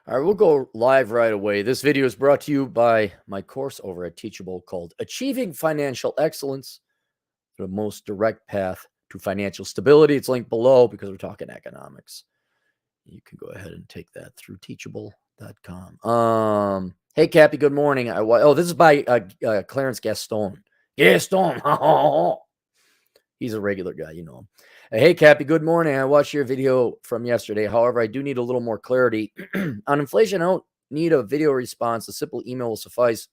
All right, we'll go live right away. This video is brought to you by my course over at Teachable called Achieving Financial Excellence, the most direct path to financial stability. It's linked below because we're talking economics. You can go ahead and take that through teachable.com. Hey, Cappy, good morning. This is by Clarence Gaston. Gaston. He's a regular guy, you know him. Hey, Cappy, good morning. I watched your video from yesterday. However, I do need a little more clarity. On inflation, I don't need a video response. A simple email will suffice.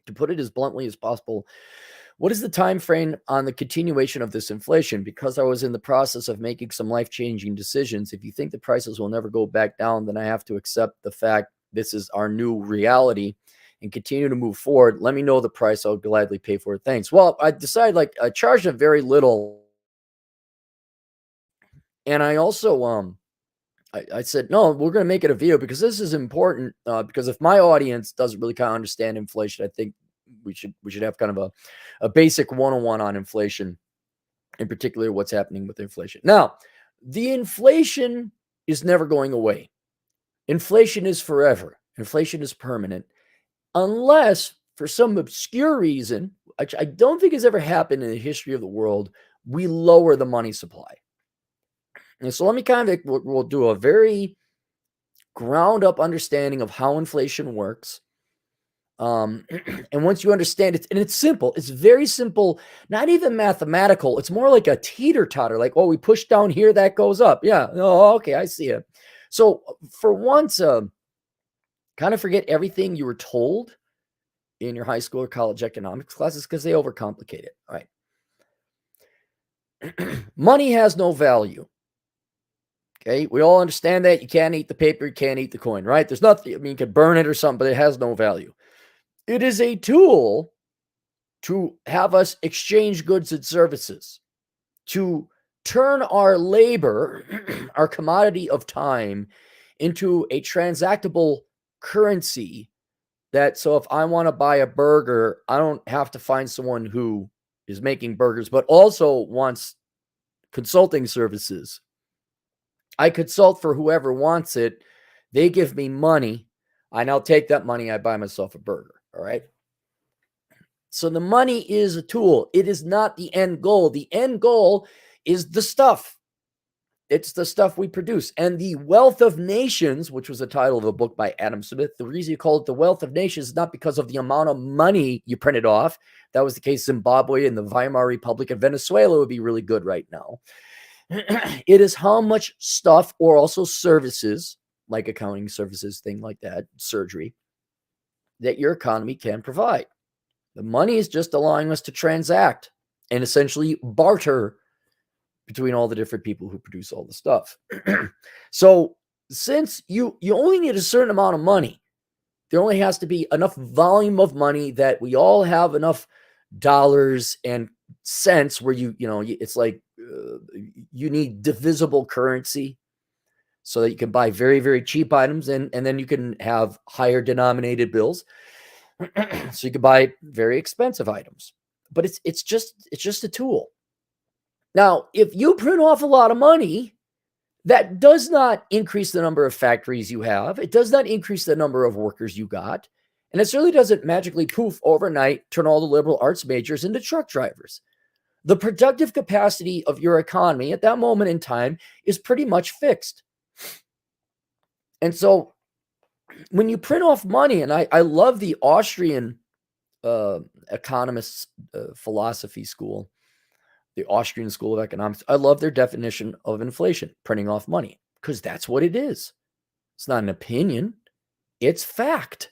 To put it as bluntly as possible, what is the time frame on the continuation of this inflation? Because I was in the process of making some life-changing decisions. If you think the prices will never go back down, then I have to accept the fact this is our new reality and continue to move forward. Let me know the price. I'll gladly pay for it. Thanks. Well, I decided I charged them very little. And I also, I said, no, we're going to make it a video because this is important. Because if my audience doesn't really kind of understand inflation, I think we should have kind of a basic 101 on inflation, in particular what's happening with inflation. Now, the inflation is never going away. Inflation is forever. Inflation is permanent, unless for some obscure reason, which I don't think has ever happened in the history of the world, we lower the money supply. And so let me we'll do a very ground up understanding of how inflation works. And once you understand it, and it's simple, it's very simple, not even mathematical. It's more like a teeter totter, like, oh, we push down here, that goes up. Yeah. Oh, okay. I see it. So for once, kind of forget everything you were told in your high school or college economics classes because they overcomplicate it. All right. Money has no value. Okay, we all understand that. You can't eat the paper, you can't eat the coin, right? There's nothing, I mean, you could burn it or something, but it has no value. It is a tool to have us exchange goods and services, to turn our labor, our commodity of time, into a transactable currency that, so if I want to buy a burger, I don't have to find someone who is making burgers, but also wants consulting services. I consult for whoever wants it. They give me money. I now take that money. I buy myself a burger. All right. So the money is a tool. It is not the end goal. The end goal is the stuff. It's the stuff we produce. And the Wealth of Nations, which was the title of a book by Adam Smith, the reason you call it the Wealth of Nations is not because of the amount of money you printed off. That was the case in Zimbabwe and the Weimar Republic of Venezuela would be really good right now. It is how much stuff or also services, like accounting services, thing like that, surgery, that your economy can provide. The money is just allowing us to transact and essentially barter between all the different people who produce all the stuff. So since you only need a certain amount of money, there only has to be enough volume of money that we all have enough dollars and cents where it's like you need divisible currency so that you can buy very, very cheap items and then you can have higher denominated bills. So you can buy very expensive items, but it's just a tool. Now, if you print off a lot of money, that does not increase the number of factories you have. It does not increase the number of workers you got. And it certainly doesn't magically poof overnight, turn all the liberal arts majors into truck drivers. The productive capacity of your economy at that moment in time is pretty much fixed. And so when you print off money, and I love the Austrian economists philosophy school, the Austrian School of Economics. I love their definition of inflation, printing off money, because that's what it is. It's not an opinion. It's fact.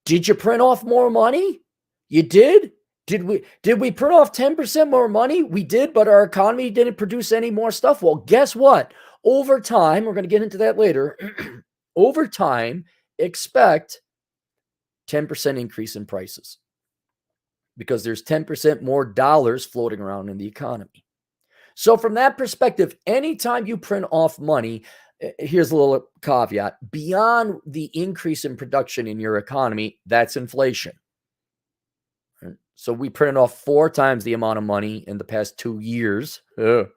Did you print off more money? You did? Did we print off 10% more money? We did, but our economy didn't produce any more stuff. Well, guess what? Over time, we're going to get into that later. Over time, expect 10% increase in prices because there's 10% more dollars floating around in the economy. So from that perspective, anytime you print off money, here's a little caveat, beyond the increase in production in your economy, that's inflation. So we printed off 4 times the amount of money in the past 2 years. And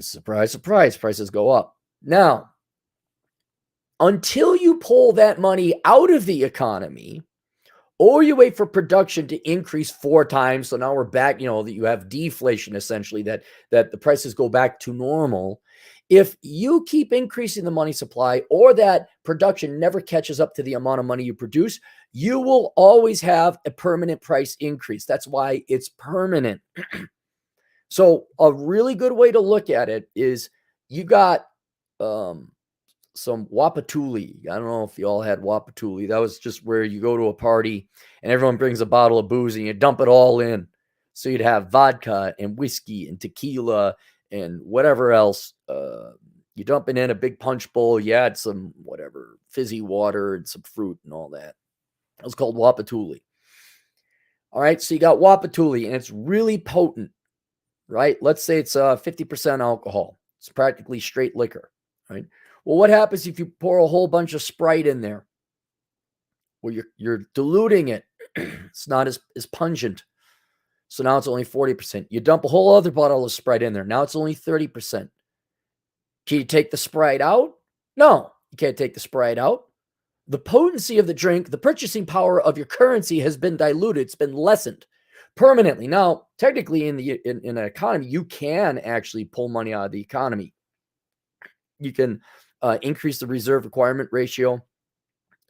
surprise, surprise, prices go up. Now, until you pull that money out of the economy, or you wait for production to increase 4 times. So now we're back, that you have deflation essentially, that the prices go back to normal. If you keep increasing the money supply or that production never catches up to the amount of money you produce, you will always have a permanent price increase. That's why it's permanent. So a really good way to look at it is you got some Wapatuli. I don't know if you all had Wapatuli. That was just where you go to a party and everyone brings a bottle of booze and you dump it all in. So you'd have vodka and whiskey and tequila and whatever else. You dump it in a big punch bowl. You add some whatever fizzy water and some fruit and all that. It was called Wapatuli. All right, so you got Wapatuli and it's really potent, right? Let's say it's 50% alcohol. It's practically straight liquor, right? Well, what happens if you pour a whole bunch of Sprite in there? Well, you're diluting it. It's not as pungent. So now it's only 40%. You dump a whole other bottle of Sprite in there. Now it's only 30%. Can you take the Sprite out? No, you can't take the Sprite out. The potency of the drink, the purchasing power of your currency has been diluted. It's been lessened permanently. Now, technically in an economy, you can actually pull money out of the economy. You can increase the reserve requirement ratio.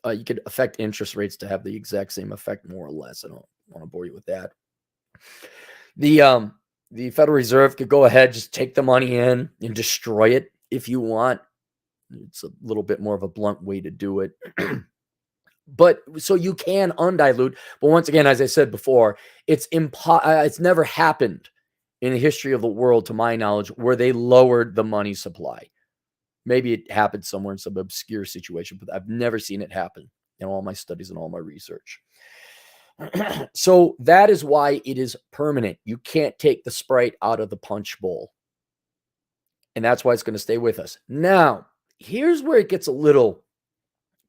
You could affect interest rates to have the exact same effect, more or less. I don't want to bore you with that. The Federal Reserve could go ahead, just take the money in and destroy it if you want. It's a little bit more of a blunt way to do it. But so you can undilute. But once again, as I said before, it's never happened in the history of the world, to my knowledge, where they lowered the money supply. Maybe it happened somewhere in some obscure situation, but I've never seen it happen in all my studies and all my research. So that is why it is permanent. You can't take the Sprite out of the punch bowl. And that's why it's going to stay with us. Now, here's where it gets a little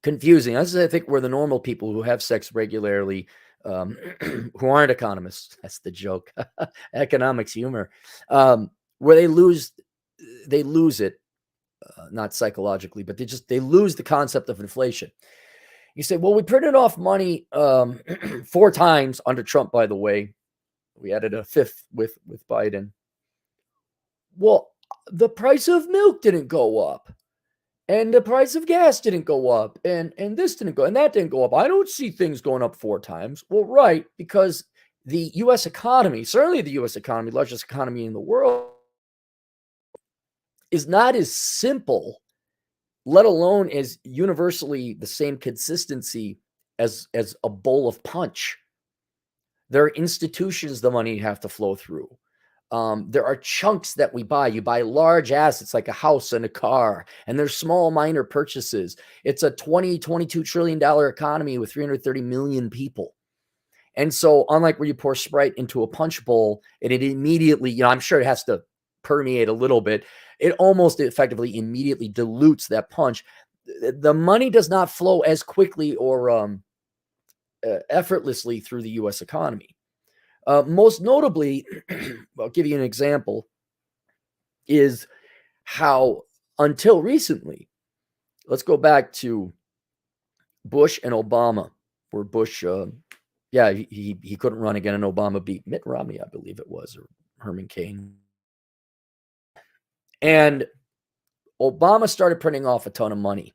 confusing. This is, I think, where the normal people who have sex regularly, who aren't economists, that's the joke, economics humor, where they lose it. Not psychologically, but they lose the concept of inflation. You say, well, we printed off money 4 times under Trump, by the way. We added a 5th with Biden. Well, the price of milk didn't go up. And the price of gas didn't go up. And this didn't go, and that didn't go up. I don't see things going up 4 times. Well, right, because the U.S. economy, certainly the U.S. economy, largest economy in the world, is not as simple, let alone as universally the same consistency as a bowl of punch. There are institutions the money have to flow through. There are chunks that we buy. You buy large assets like a house and a car, and there's small minor purchases. It's a $22 trillion economy with 330 million people. And so unlike where you pour Sprite into a punch bowl and it immediately, I'm sure it has to permeate a little bit, it almost effectively immediately dilutes that punch. The money does not flow as quickly or effortlessly through the U.S. economy. Most notably, I'll give you an example, is how until recently, let's go back to Bush and Obama, where Bush, he couldn't run again, and Obama beat Mitt Romney, I believe it was, or Herman Cain. And Obama started printing off a ton of money.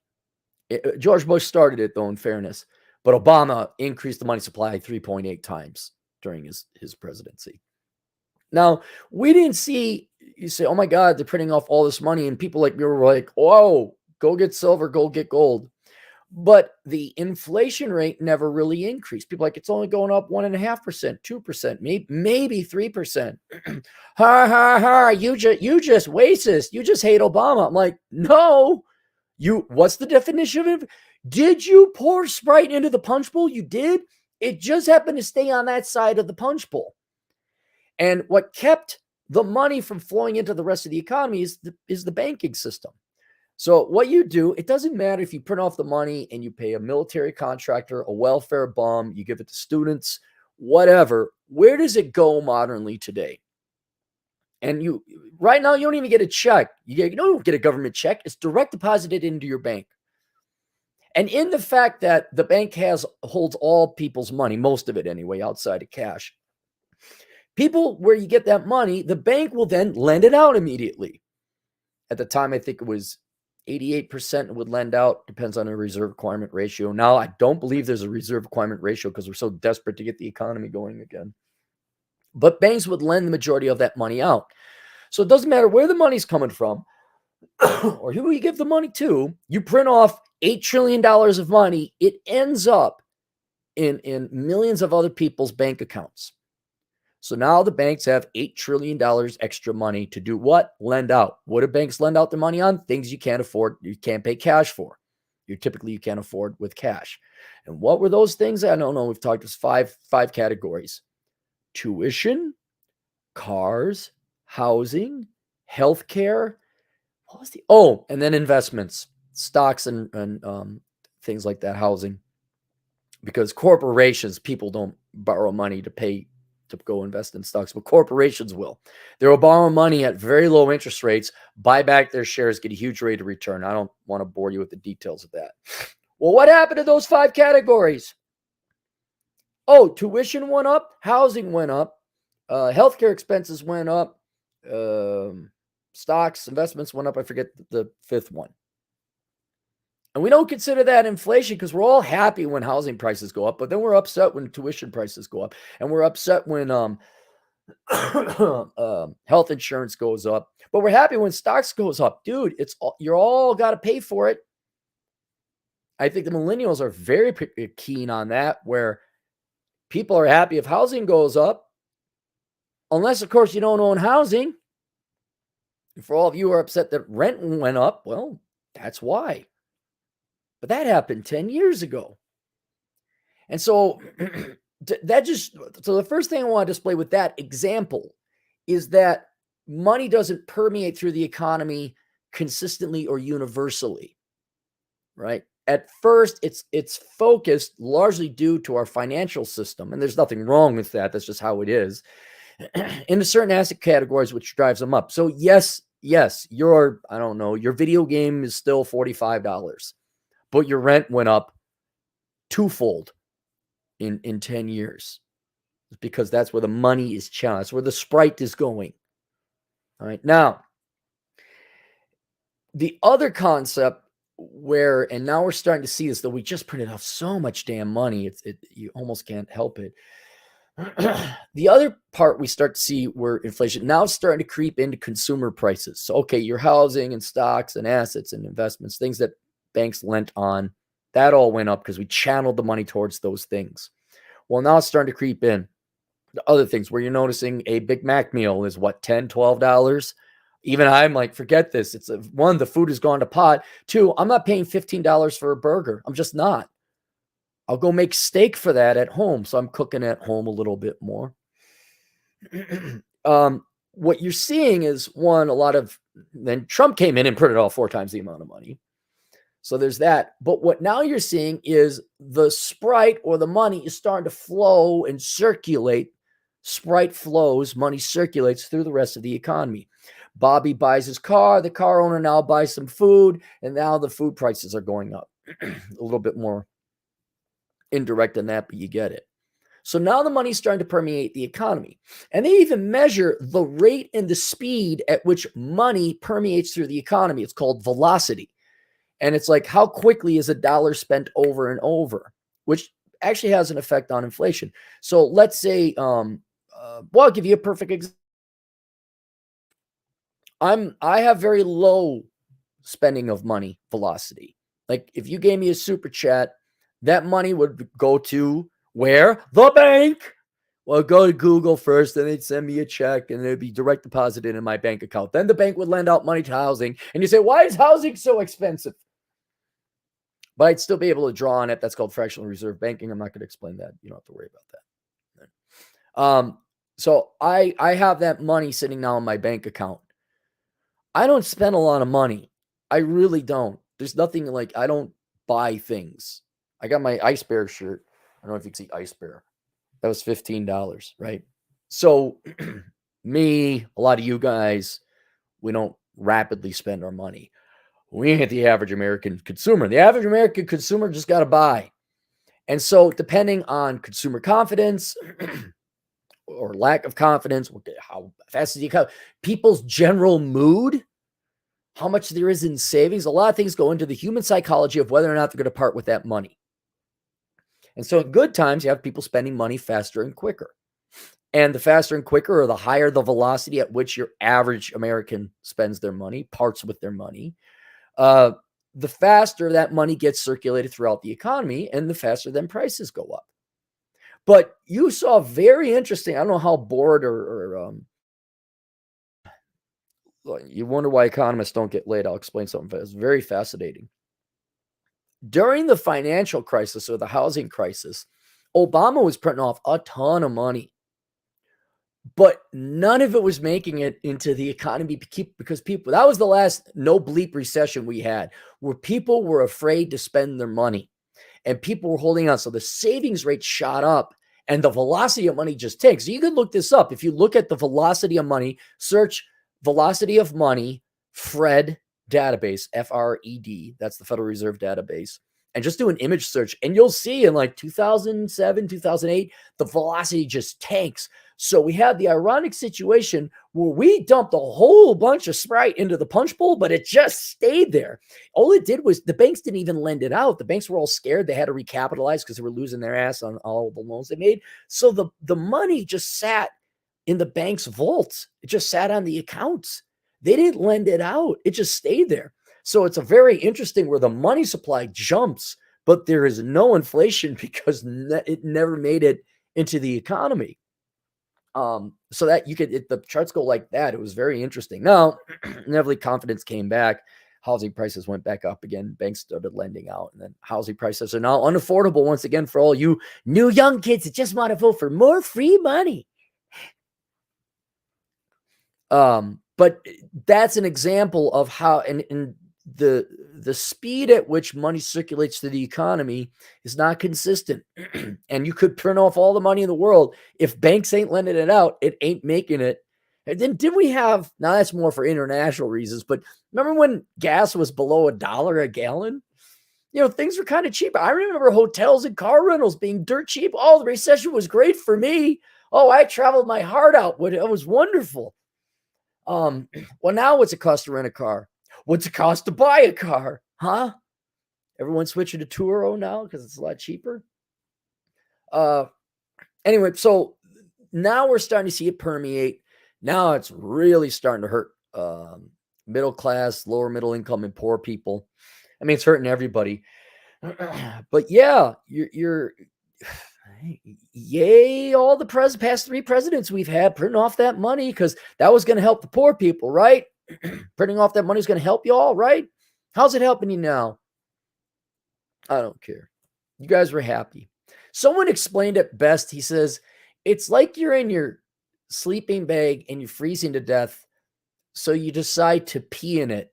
George Bush started it, though, in fairness. But Obama increased the money supply 3.8 times during his presidency. Now, we didn't see, you say, oh my God, they're printing off all this money. And people like me were like, oh, go get silver, go get gold. But the inflation rate never really increased. People are like, it's only going up 1.5%, 2%, maybe 3%. Ha ha ha! You just racist. You just hate Obama. I'm like, no. What's the definition of it? Did you pour Sprite into the punch bowl? You did. It just happened to stay on that side of the punch bowl. And what kept the money from flowing into the rest of the economy is the banking system. So what you do, it doesn't matter if you print off the money and you pay a military contractor, a welfare bum, you give it to students, whatever. Where does it go modernly today? And right now, you don't even get a check. You don't get a government check. It's direct deposited into your bank. And in the fact that the bank holds all people's money, most of it anyway, outside of cash, people where you get that money, the bank will then lend it out immediately. At the time, I think it was 88% would lend out, depends on the reserve requirement ratio. Now, I don't believe there's a reserve requirement ratio because we're so desperate to get the economy going again. But banks would lend the majority of that money out. So it doesn't matter where the money's coming from or who you give the money to. You print off $8 trillion of money, it ends up in millions of other people's bank accounts. So now the banks have $8 trillion extra money to do what? Lend out. What do banks lend out their money on? Things you can't afford, you can't pay cash for. You can't afford with cash. And what were those things? I don't know. We've talked just five categories: tuition, cars, housing, healthcare. What was and then investments, stocks and things like that, housing. Because corporations, people don't borrow money to go invest in stocks, but corporations will. They will borrow money at very low interest rates, buy back their shares, get a huge rate of return. I don't want to bore you with the details of that. Well, what happened to those 5 categories? Tuition went up, housing went up, healthcare expenses went up, stocks, investments went up. I forget the 5th one. And we don't consider that inflation because we're all happy when housing prices go up, but then we're upset when tuition prices go up, and we're upset when health insurance goes up, but we're happy when stocks goes up. Dude, you're all got to pay for it. I think the millennials are very keen on that, where people are happy if housing goes up, unless, of course, you don't own housing. And for all of you who are upset that rent went up, well, that's why. But that happened 10 years ago. And so the first thing I want to display with that example is that money doesn't permeate through the economy consistently or universally, right? At first, it's focused largely due to our financial system, and there's nothing wrong with that. That's just how it is. Into certain asset categories, which drives them up. So yes, your video game is still $45. But your rent went up twofold in 10 years, because that's where the money is channeled. That's where the Sprite is going. All right. Now, the other concept and now we're starting to see this, though we just printed off so much damn money, you almost can't help it. The other part we start to see where inflation now is starting to creep into consumer prices. So, okay, your housing and stocks and assets and investments, things that banks lent on, that all went up because we channeled the money towards those things. Well, now it's starting to creep in the other things where you're noticing a Big Mac meal is what, $10, $12? Even I'm like, forget this. It's one, the food has gone to pot. 2, I'm not paying $15 for a burger. I'm just not. I'll go make steak for that at home. So I'm cooking at home a little bit more. What you're seeing is, one, then Trump came in and printed all 4 times the amount of money. So there's that. But what now you're seeing is the Sprite, or the money, is starting to flow and circulate. Sprite flows, money circulates through the rest of the economy. Bobby buys his car, the car owner now buys some food, and now the food prices are going up. A little bit more indirect than that, but you get it. So now the money's starting to permeate the economy. And they even measure the rate and the speed at which money permeates through the economy. It's called velocity. And it's like, how quickly is a dollar spent over and over, which actually has an effect on inflation. So let's say, I'll give you a perfect example. I have very low spending of money velocity. Like, if you gave me a super chat, that money would go to where? The bank. Well, go to Google first, then they'd send me a check, and it'd be direct deposited in my bank account. Then the bank would lend out money to housing, and you say, why is housing so expensive? But I'd still be able to draw on it. That's called fractional reserve banking. I'm not going to explain that. You don't have to worry about that. So I have that money sitting now in my bank account. I don't spend a lot of money. I really don't. There's nothing like, I don't buy things. I got my Ice Bear shirt. I don't know if you can see Ice Bear. That was $15, right? So me, a lot of you guys, we don't rapidly spend our money. We ain't the average American consumer. The average American consumer just got to buy. And so, depending on consumer confidence or lack of confidence, how fast is the economy, people's general mood, how much there is in savings, a lot of things go into the human psychology of whether or not they're going to part with that money. And so, in good times, you have people spending money faster and quicker. And the faster and quicker, or the higher the velocity at which your average American spends their money, parts with their money, the faster that money gets circulated throughout the economy, and the faster then prices go up. But you saw very interesting, I don't know how bored or you wonder why economists don't get laid. I'll explain something. It's very fascinating. During the financial crisis or the housing crisis, Obama was printing off a ton of money, but none of it was making it into the economy because people, that was the last no bleep recession we had, where people were afraid to spend their money and people were holding on. So the savings rate shot up and the velocity of money just takes. So you can look this up. If you look at the velocity of money, search velocity of money, FRED database, FRED, that's the Federal Reserve database, and just do an image search, and you'll see in like 2007, 2008, the velocity just tanks. So we had the ironic situation where we dumped a whole bunch of Sprite into the punch bowl, but it just stayed there. All it did was the banks didn't even lend it out. The banks were all scared. They had to recapitalize because they were losing their ass on all the loans they made. So the money just sat in the bank's vaults. It just sat on the accounts. They didn't lend it out. It just stayed there. So it's a very interesting where the money supply jumps, but there is no inflation because it never made it into the economy. So that you could, the charts go like that. It was very interesting. Now, inevitably confidence came back. Housing prices went back up again. Banks started lending out, and then housing prices are now unaffordable once again for all you new young kids that just want to vote for more free money. But that's an example of how, and the speed at which money circulates through the economy is not consistent. And you could print off all the money in the world. If banks ain't lending it out, it ain't making it. And then did we have, now that's more for international reasons, but remember when gas was below $1 a gallon? You know, things were kind of cheap. I remember hotels and car rentals being dirt cheap. Oh, the recession was great for me. Oh, I traveled my heart out. It was wonderful. Well, now what's it cost to rent a car? What's it cost to buy a car? Huh? Everyone's switching to Turo now because it's a lot cheaper. Anyway, so now we're starting to see it permeate. Now it's really starting to hurt middle class, lower middle income, and poor people. I mean, it's hurting everybody. But yeah, you're yay, all the past 3 presidents we've had printing off that money because that was going to help the poor people, right? Printing off that money is going to help you all, right? How's it helping you now? I don't care. You guys were happy. Someone explained it best. He says, it's like you're in your sleeping bag and you're freezing to death, so you decide to pee in it.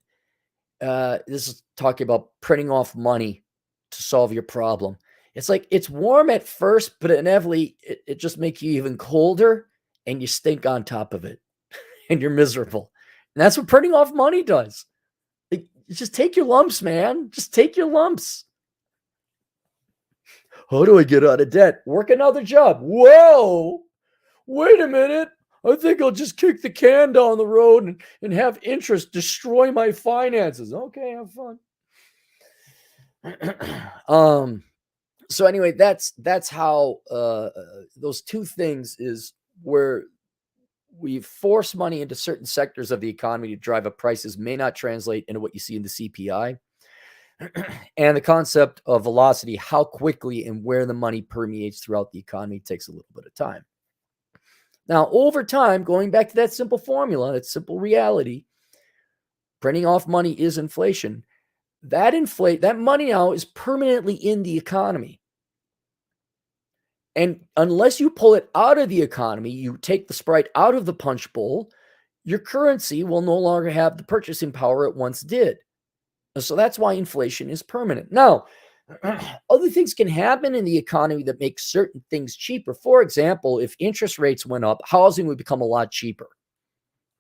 This is talking about printing off money to solve your problem. It's like it's warm at first, but inevitably it just makes you even colder and you stink on top of it and you're miserable. And that's what printing off money does. Just take your lumps, man. Just take your lumps. How do I get out of debt? Work another job. Whoa, wait a minute. I think I'll just kick the can down the road and have interest destroy my finances. Okay, have fun. So anyway, that's how those two things is where we force money into certain sectors of the economy to drive up prices may not translate into what you see in the CPI. And the concept of velocity, how quickly and where the money permeates throughout the economy, takes a little bit of time. Now, over time, going back to that simple formula, that simple reality, printing off money is inflation. That money now is permanently in the economy. And unless you pull it out of the economy, you take the Sprite out of the punch bowl, your currency will no longer have the purchasing power it once did. So that's why inflation is permanent. Now, other things can happen in the economy that make certain things cheaper. For example, if interest rates went up, housing would become a lot cheaper,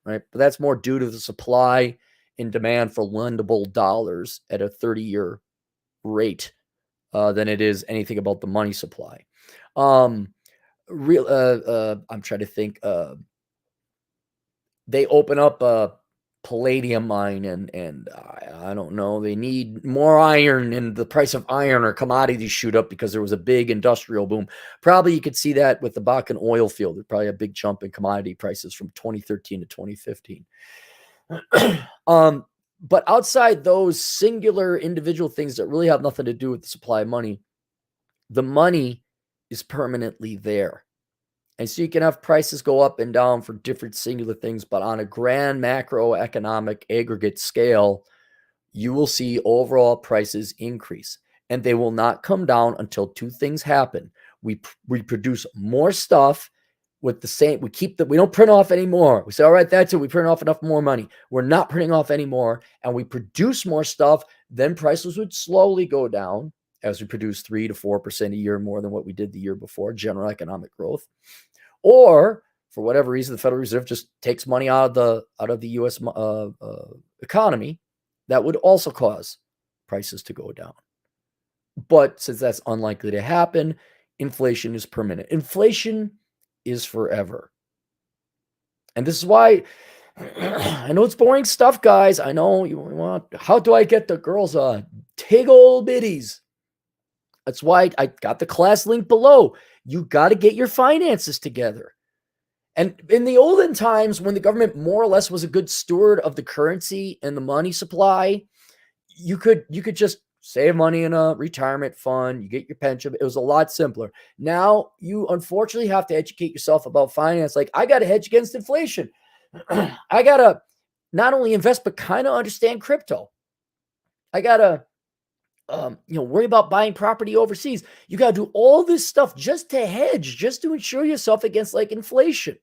right? But that's more due to the supply in demand for lendable dollars at a 30-year rate than it is anything about the money supply. Um, I'm trying to think. They open up a palladium mine, and I don't know. They need more iron, and the price of iron or commodities shoot up because there was a big industrial boom. Probably you could see that with the Bakken oil field. There's probably a big jump in commodity prices from 2013 to 2015. But outside those singular individual things that really have nothing to do with the supply of money, the money is permanently there. And so you can have prices go up and down for different singular things, but on a grand macroeconomic aggregate scale, you will see overall prices increase. And they will not come down until two things happen. We produce more stuff with the same, we don't print off anymore. We say, all right, that's it. We print off enough more money. We're not printing off anymore. And we produce more stuff. Then prices would slowly go down as we produce 3 to 4% a year more than what we did the year before, general economic growth. Or for whatever reason, the Federal Reserve just takes money out of the U.S. Economy. That would also cause prices to go down. But since that's unlikely to happen, inflation is permanent. Inflation is forever. And this is why I know it's boring stuff, guys. I know you want, how do I get the girls tiggle bitties? That's why I got the class link below. You got to get your finances together. And in the olden times, when the government more or less was a good steward of the currency and the money supply, you could just save money in a retirement fund, you get your pension. It was a lot simpler. Now you unfortunately have to educate yourself about finance. Like, I got to hedge against inflation. I got to not only invest, but kind of understand crypto. I got to worry about buying property overseas. You got to do all this stuff just to hedge, just to insure yourself against like inflation.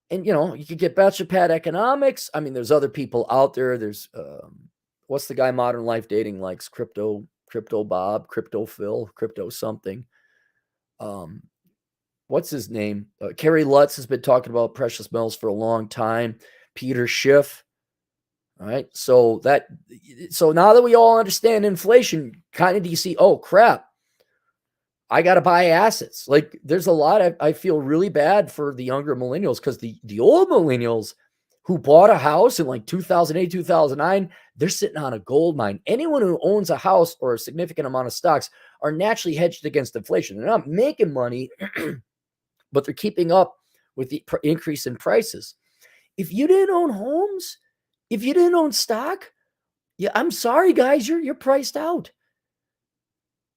And, you could get bachelor pad economics. I mean, there's other people out there. There's, what's the guy Modern Life Dating likes? Crypto Bob, Crypto Phil, Crypto something. What's his name? Kerry Lutz has been talking about precious metals for a long time. Peter Schiff. All right. So now that we all understand inflation, kind of do you see, oh crap, I got to buy assets. Like, there's a lot I feel really bad for the younger millennials, because the old millennials who bought a house in like 2008, 2009, they're sitting on a gold mine. Anyone who owns a house or a significant amount of stocks are naturally hedged against inflation. They're not making money, but they're keeping up with the increase in prices. If you didn't own homes, if you didn't own stock, yeah, I'm sorry, guys, you're priced out.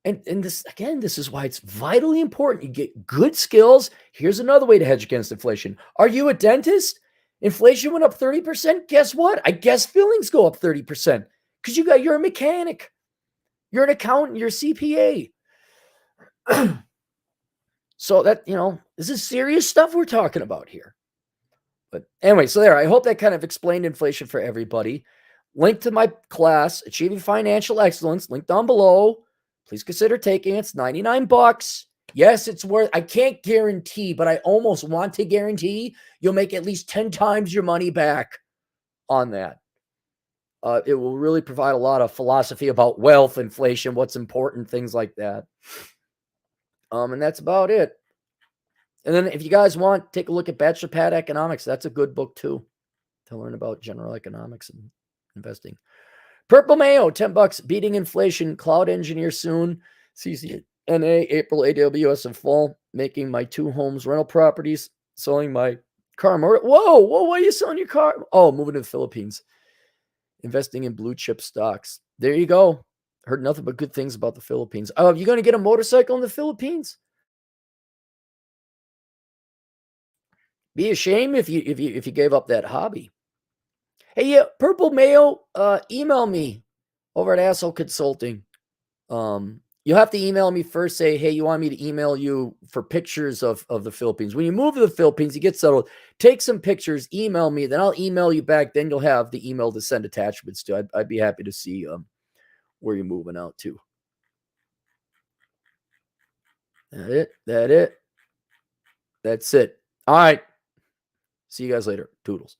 And this, again, this is why it's vitally important you get good skills. Here's another way to hedge against inflation. Are you a dentist? Inflation went up 30%. Guess what? I guess fillings go up 30% because you're a mechanic. You're an accountant. You're a CPA. So that, this is serious stuff we're talking about here. But anyway, so there, I hope that kind of explained inflation for everybody. Link to my class, Achieving Financial Excellence, link down below. Please consider taking it. It's $99. Yes, it's worth, I can't guarantee, but I almost want to guarantee you'll make at least 10 times your money back on that. It will really provide a lot of philosophy about wealth, inflation, what's important, things like that. And that's about it. And then if you guys want, take a look at Bachelor Pad Economics. That's a good book too, to learn about general economics and investing. Purple Mayo, $10, Beating Inflation, Cloud Engineer soon, CCNA, April, AWS in fall, making my 2 homes rental properties, selling my car. Whoa, why are you selling your car? Oh, moving to the Philippines, investing in blue chip stocks. There you go. Heard nothing but good things about the Philippines. Oh, you going to get a motorcycle in the Philippines? Be a shame if you gave up that hobby. Hey, yeah, Purple Mayo, email me over at Asshole Consulting. You'll have to email me first, say, hey, you want me to email you for pictures of the Philippines. When you move to the Philippines, you get settled, take some pictures, email me, then I'll email you back. Then you'll have the email to send attachments to. I'd be happy to see where you're moving out to. That's it. All right. See you guys later. Toodles.